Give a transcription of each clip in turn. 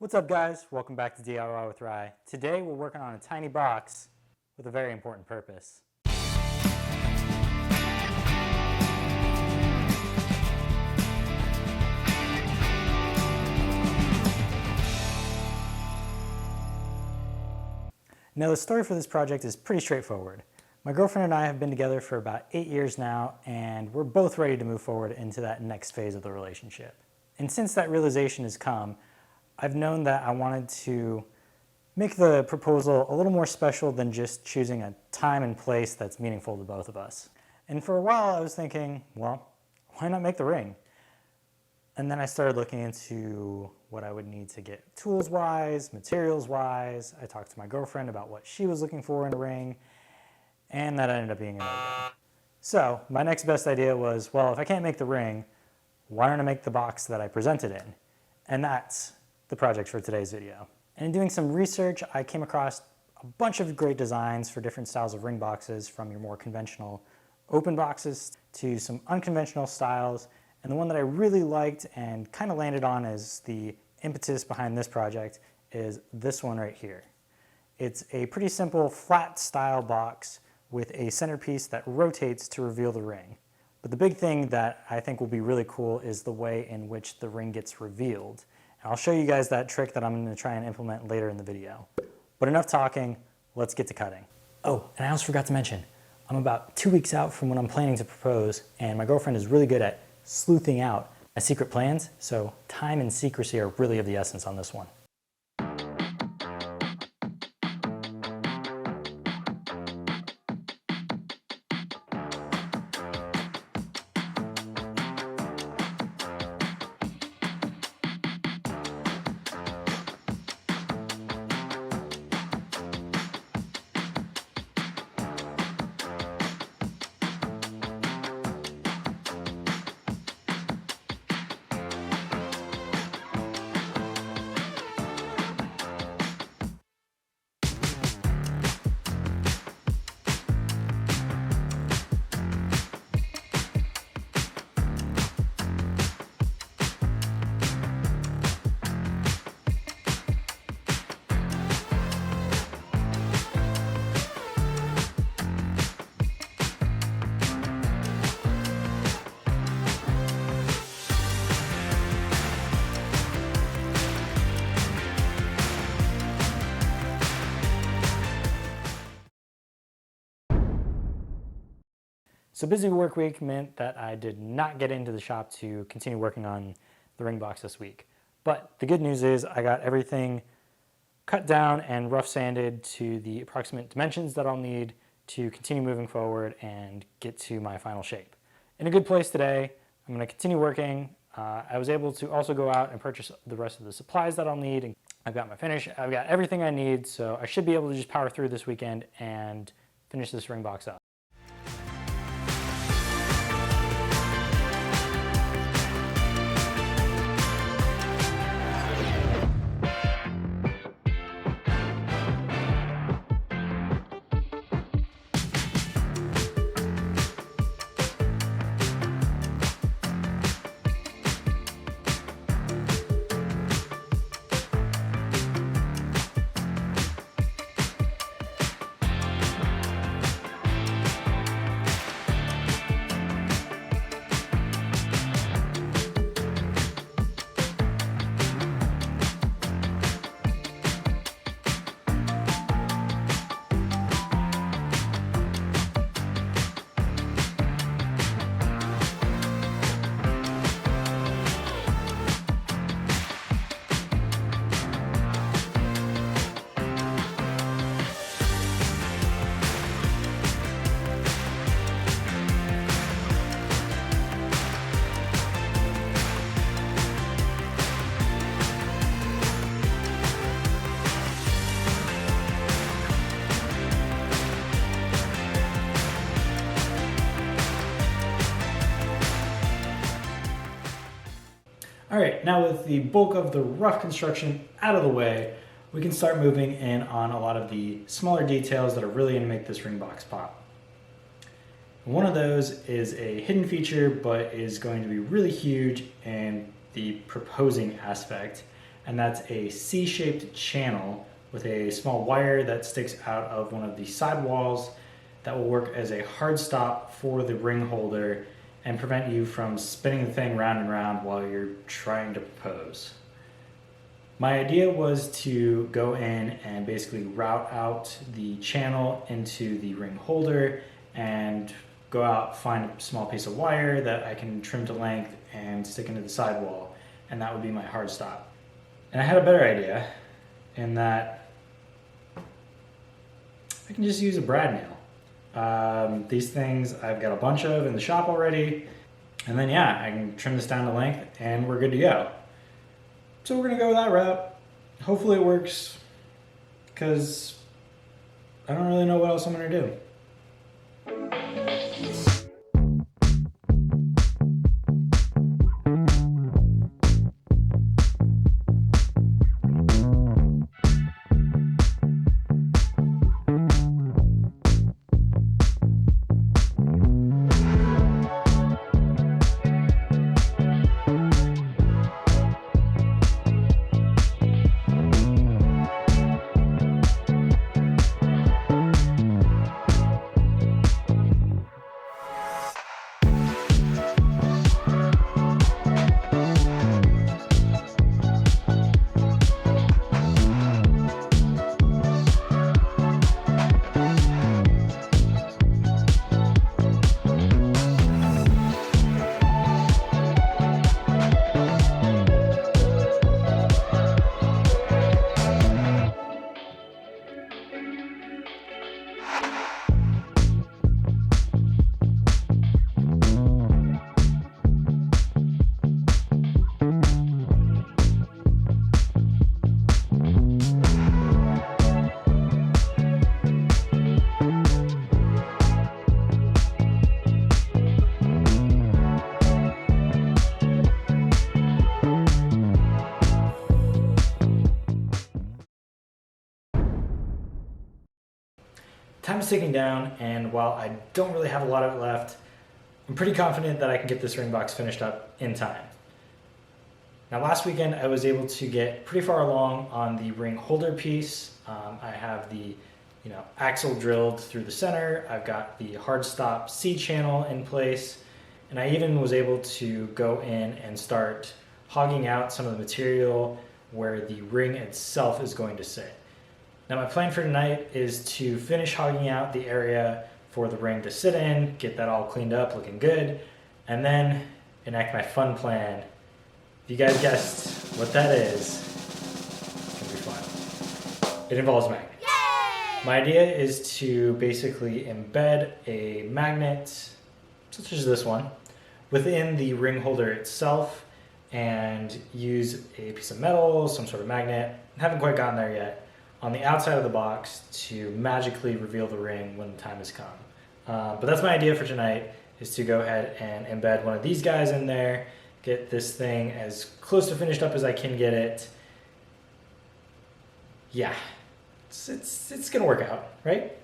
What's up guys? Welcome back to DIY with Rye. Today we're working on a tiny box with a very important purpose. Now the story for this project is pretty straightforward. My girlfriend and I have been together for about 8 years now, and we're both ready to move forward into that next phase of the relationship. And since that realization has come, I've known that I wanted to make the proposal a little more special than just choosing a time and place that's meaningful to both of us. And for a while I was thinking, well, why not make the ring? And then I started looking into what I would need to get tools-wise, materials-wise. I talked to my girlfriend about what she was looking for in a ring, and that ended up being a no-go. So my next best idea was, well, if I can't make the ring, why don't I make the box that I presented in? And that's the project for today's video. And in doing some research, I came across a bunch of great designs for different styles of ring boxes, from your more conventional open boxes to some unconventional styles. And the one that I really liked and kind of landed on as the impetus behind this project is this one right here. It's a pretty simple flat style box with a centerpiece that rotates to reveal the ring. But the big thing that I think will be really cool is the way in which the ring gets revealed. And I'll show you guys that trick that I'm going to try and implement later in the video. But enough talking, let's get to cutting. Oh, and I almost forgot to mention, I'm about 2 weeks out from when I'm planning to propose, and my girlfriend is really good at sleuthing out my secret plans, so time and secrecy are really of the essence on this one. So busy work week meant that I did not get into the shop to continue working on the ring box this week. But the good news is I got everything cut down and rough sanded to the approximate dimensions that I'll need to continue moving forward and get to my final shape. In a good place today. I'm going to continue working. I was able to also go out and purchase the rest of the supplies that I'll need. I've got my finish, I've got everything I need, so I should be able to just power through this weekend and finish this ring box up. All right, now with the bulk of the rough construction out of the way, we can start moving in on a lot of the smaller details that are really going to make this ring box pop. One of those is a hidden feature, but is going to be really huge in the proposing aspect, and that's a C-shaped channel with a small wire that sticks out of one of the side walls that will work as a hard stop for the ring holder and prevent you from spinning the thing round and round while you're trying to propose. My idea was to go in and basically route out the channel into the ring holder and go out, find a small piece of wire that I can trim to length and stick into the sidewall, and that would be my hard stop. And I had a better idea in that I can just use a brad nail. These things I've got a bunch of in the shop already, and then yeah, I can trim this down to length and we're good to go. So we're gonna go that route. Hopefully it works, because I don't really know what else I'm gonna do. Time is ticking down, and while I don't really have a lot of it left, I'm pretty confident that I can get this ring box finished up in time. Now last weekend I was able to get pretty far along on the ring holder piece. I have the axle drilled through the center, I've got the hard stop C channel in place, and I even was able to go in and start hogging out some of the material where the ring itself is going to sit. Now my plan for tonight is to finish hogging out the area for the ring to sit in, get that all cleaned up, looking good, and then enact my fun plan. If you guys guessed what that is, it's gonna be fun. It involves magnets. Yay! My idea is to basically embed a magnet, such as this one, within the ring holder itself and use a piece of metal, some sort of magnet, haven't quite gotten there yet, on the outside of the box to magically reveal the ring when the time has come. But that's my idea for tonight, is to go ahead and embed one of these guys in there, get this thing as close to finished up as I can get it. Yeah, it's gonna work out, right?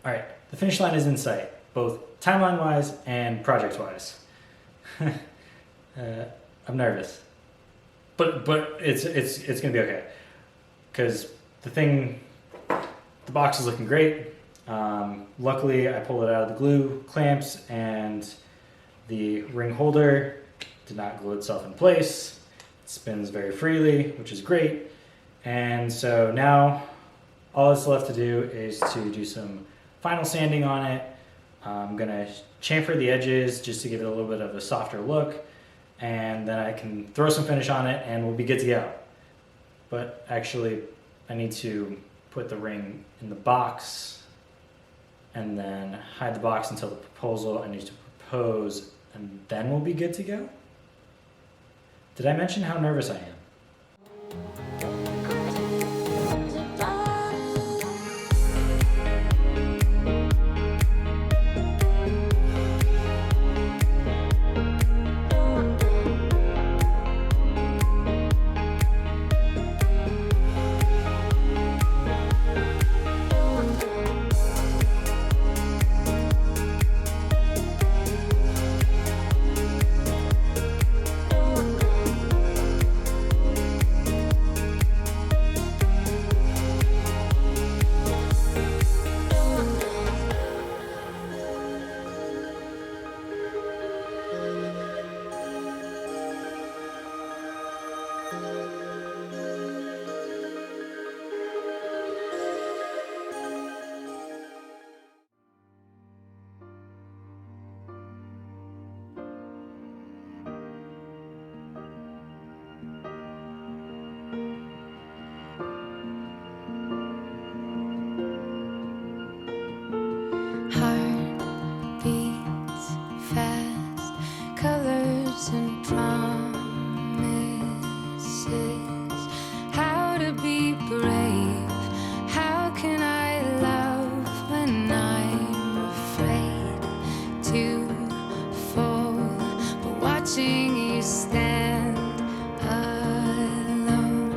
All right, the finish line is in sight, both timeline-wise and project-wise. I'm nervous, but it's gonna be okay, because the box is looking great. Luckily, I pulled it out of the glue clamps, and the ring holder did not glue itself in place. It spins very freely, which is great. And so now all that's left to do is to do some final sanding on it. I'm gonna chamfer the edges just to give it a little bit of a softer look, and then I can throw some finish on it and we'll be good to go. But actually, I need to put the ring in the box and then hide the box until the proposal I need to propose, and then we'll be good to go. Did I mention how nervous I am? And promises, how to be brave, how can I love when I'm afraid to fall, but watching you stand alone,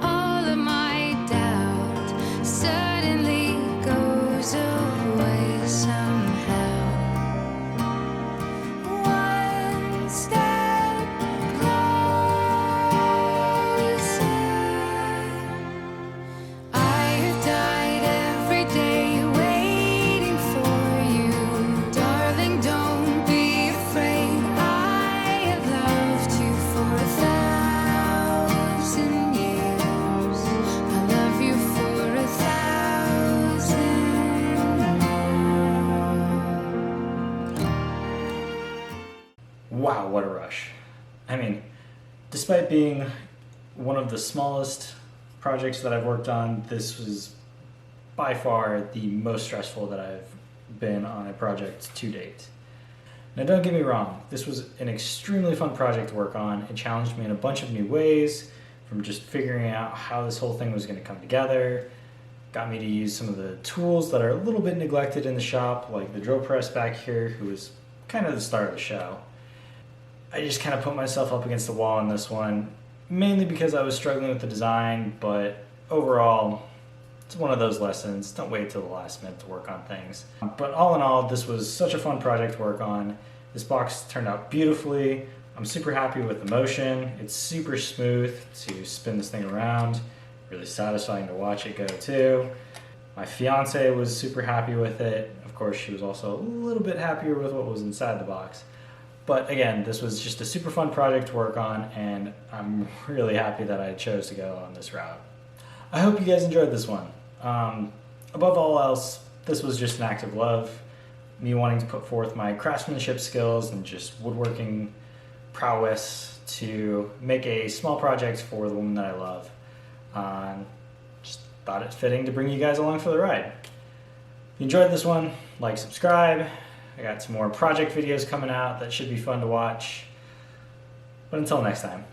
all of my doubt suddenly goes away somehow. Wow, what a rush. I mean, despite being one of the smallest projects that I've worked on, this was by far the most stressful that I've been on a project to date. Now don't get me wrong, this was an extremely fun project to work on. It challenged me in a bunch of new ways, from just figuring out how this whole thing was going to come together, got me to use some of the tools that are a little bit neglected in the shop, like the drill press back here, who was kind of the star of the show. I just kind of put myself up against the wall on this one, mainly because I was struggling with the design, but overall, it's one of those lessons. Don't wait till the last minute to work on things. But all in all, this was such a fun project to work on. This box turned out beautifully. I'm super happy with the motion. It's super smooth to spin this thing around. Really satisfying to watch it go too. My fiance was super happy with it. Of course, she was also a little bit happier with what was inside the box. But again, this was just a super fun project to work on, and I'm really happy that I chose to go on this route. I hope you guys enjoyed this one. Above all else, this was just an act of love, me wanting to put forth my craftsmanship skills and just woodworking prowess to make a small project for the woman that I love. Just thought it fitting to bring you guys along for the ride. If you enjoyed this one, like, subscribe. I got some more project videos coming out that should be fun to watch. But until next time.